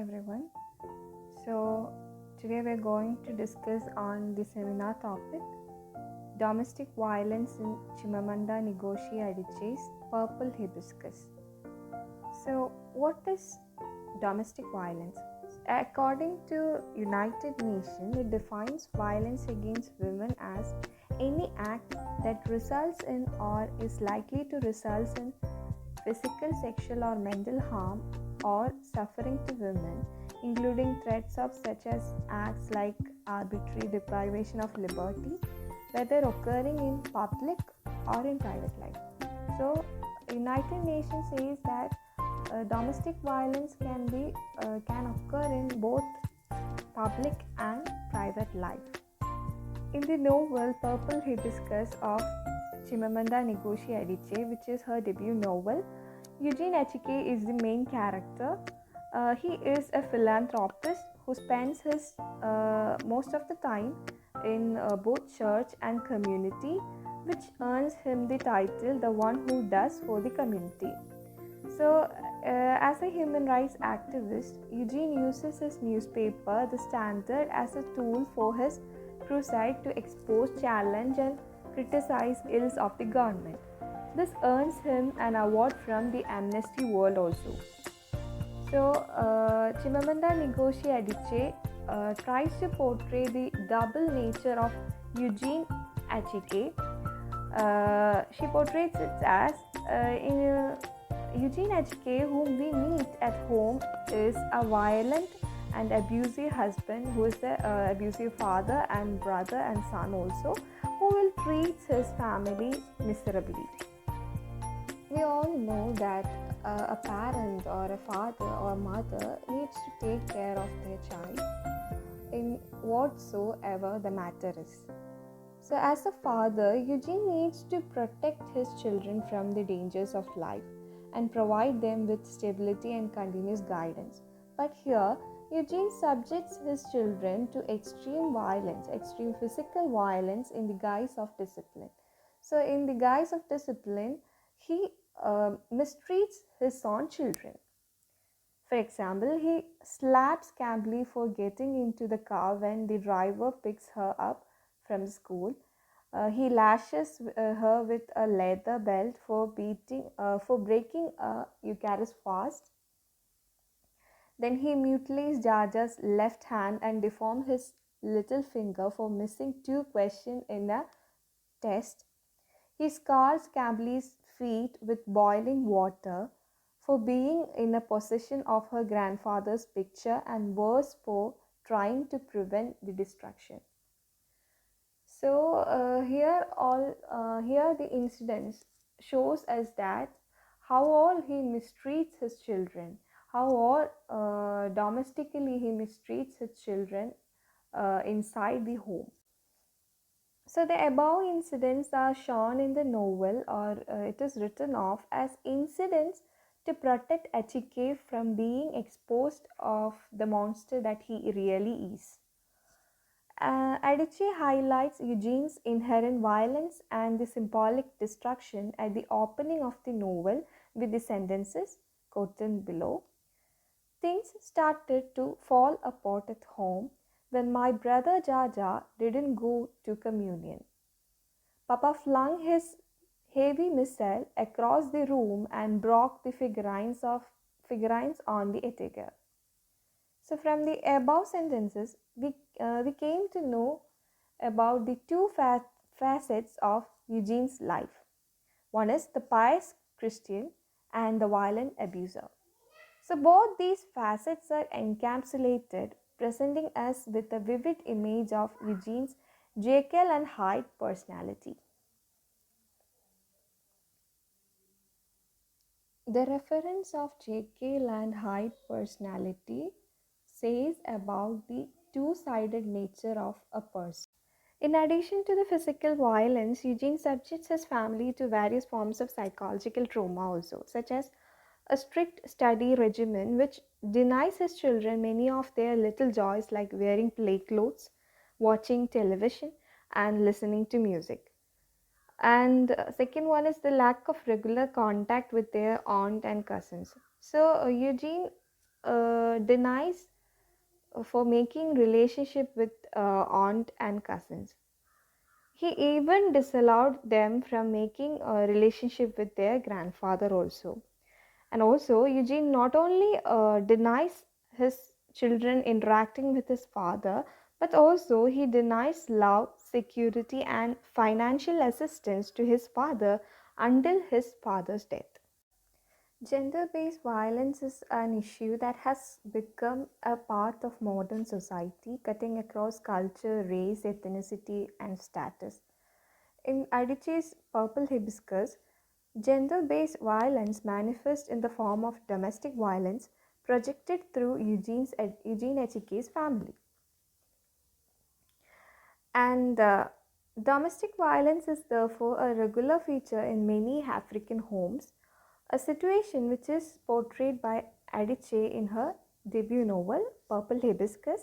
everyone. So today we're going to discuss on the seminar topic Domestic Violence in Chimamanda Ngozi Adichie's Purple Hibiscus. So what is domestic violence? According to United Nations, it defines violence against women as any act that results in or is likely to result in physical, sexual or mental harm or suffering to women, including threats of such as acts like arbitrary deprivation of liberty, whether occurring in public or in private life. So United Nations says that domestic violence can occur in both public and private life. In the novel Purple Hibiscus of Chimamanda Ngozi Adichie, which is her debut novel, Eugene Achike is the main character. He is a philanthropist who spends his most of the time in both church and community, which earns him the title the one who does for the community. So, as a human rights activist, Eugene uses his newspaper, The Standard, as a tool for his crusade to expose, challenge, and criticize ills of the government. This earns him an award from the Amnesty World also. So, Chimamanda Ngozi Adichie tries to portray the double nature of Eugene Achike. She portrays it as Eugene Achike, whom we meet at home, is a violent and abusive husband who is an abusive father and brother and son also, who will treat his family miserably. We all know that a parent or a father or mother needs to take care of their child in whatsoever the matter is. So as a father, Eugene needs to protect his children from the dangers of life and provide them with stability and continuous guidance. But here, Eugene subjects his children to extreme violence, extreme physical violence in the guise of discipline. So in the guise of discipline, he mistreats his own children. For example, he slaps Cambly for getting into the car when the driver picks her up from school. He lashes her with a leather belt for breaking a Eucharist fast. Then he mutilates Jaja's left hand and deforms his little finger for missing 2 questions in a test. He scars Cambly's feet with boiling water for being in a possession of her grandfather's picture, and worse for trying to prevent the destruction. So here the incidents shows us that how all he mistreats his children, how all domestically he mistreats his children inside the home. So the above incidents are shown in the novel, or it is written off as incidents to protect Achike from being exposed of the monster that he really is. Adichie highlights Eugene's inherent violence and the symbolic destruction at the opening of the novel with the sentences quoted below. Things started to fall apart at home when my brother Jaja didn't go to communion. Papa flung his heavy missile across the room and broke the figurines on the etagere. So from the above sentences, we came to know about the two facets of Eugene's life. One is the pious Christian and the violent abuser. So both these facets are encapsulated, presenting us with a vivid image of Eugene's Jekyll and Hyde personality. The reference of Jekyll and Hyde personality says about the two-sided nature of a person. In addition to the physical violence, Eugene subjects his family to various forms of psychological trauma also, such as a strict study regimen which denies his children many of their little joys like wearing play clothes, watching television, and listening to music. And second one is the lack of regular contact with their aunt and cousins. So Eugene denies for making relationship with aunt and cousins. He even disallowed them from making a relationship with their grandfather also. And also, Eugene not only denies his children interacting with his father, but also he denies love, security, and financial assistance to his father until his father's death. Gender based violence is an issue that has become a part of modern society, cutting across culture, race, ethnicity, and status. In Adichie's Purple Hibiscus, gender based violence manifests in the form of domestic violence projected through Eugene Echike's family. And domestic violence is therefore a regular feature in many African homes, a situation which is portrayed by Adichie in her debut novel, Purple Hibiscus,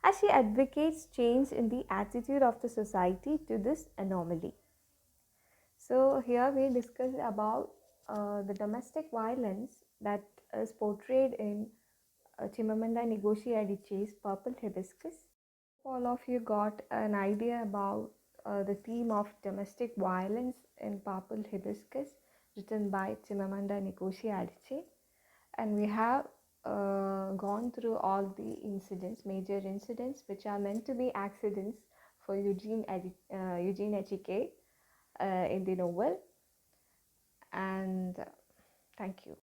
as she advocates change in the attitude of the society to this anomaly. So here we discuss about the domestic violence that is portrayed in Chimamanda Ngozi Adichie's Purple Hibiscus. All of you got an idea about the theme of domestic violence in Purple Hibiscus, written by Chimamanda Ngozi Adichie, and we have gone through all the incidents, major incidents, which are meant to be accidents for Eugene Echike in the novel. And thank you.